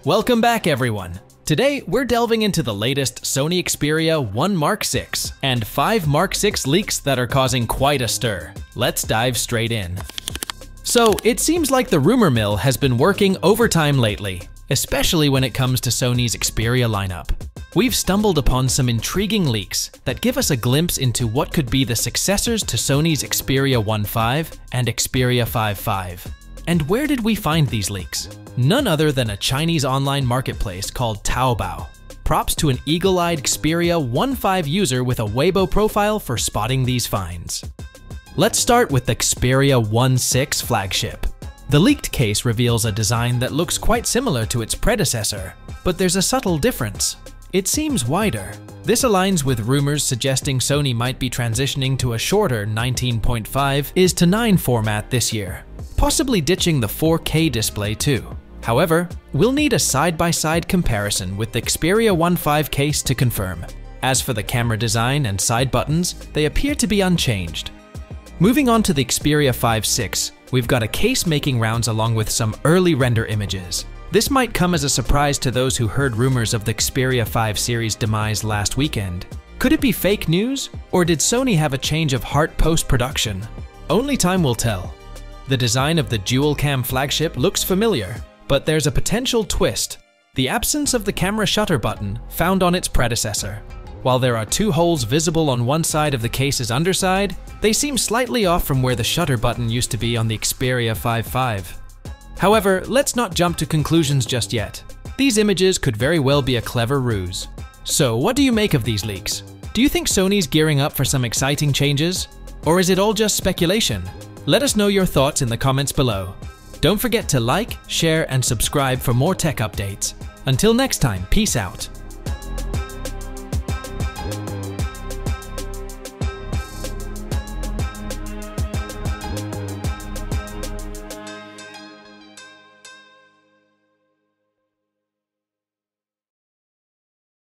Welcome back, everyone. Today, we're delving into the latest Sony Xperia 1 Mark VI and 5 Mark VI leaks that are causing quite a stir. Let's dive straight in. So, it seems like the rumor mill has been working overtime lately, especially when it comes to Sony's Xperia lineup. We've stumbled upon some intriguing leaks that give us a glimpse into what could be the successors to Sony's Xperia 1.5 and Xperia 5.5. And where did we find these leaks? None other than a Chinese online marketplace called Taobao. Props to an eagle-eyed Xperia 1.5 user with a Weibo profile for spotting these finds. Let's start with the Xperia 1.6 flagship. The leaked case reveals a design that looks quite similar to its predecessor, but there's a subtle difference. It seems wider. This aligns with rumors suggesting Sony might be transitioning to a shorter 19.5:9 format this year, possibly ditching the 4K display too. However, we'll need a side-by-side comparison with the Xperia 1.5 case to confirm. As for the camera design and side buttons, they appear to be unchanged. Moving on to the Xperia 5.6, we've got a case making rounds along with some early render images. This might come as a surprise to those who heard rumors of the Xperia 5 series demise last weekend. Could it be fake news, or did Sony have a change of heart post-production? Only time will tell. The design of the dual-cam flagship looks familiar, but there's a potential twist: the absence of the camera shutter button found on its predecessor. While there are two holes visible on one side of the case's underside, they seem slightly off from where the shutter button used to be on the Xperia 5.5. However, let's not jump to conclusions just yet. These images could very well be a clever ruse. So, what do you make of these leaks? Do you think Sony's gearing up for some exciting changes? Or is it all just speculation? Let us know your thoughts in the comments below. Don't forget to like, share, and subscribe for more tech updates. Until next time, peace out.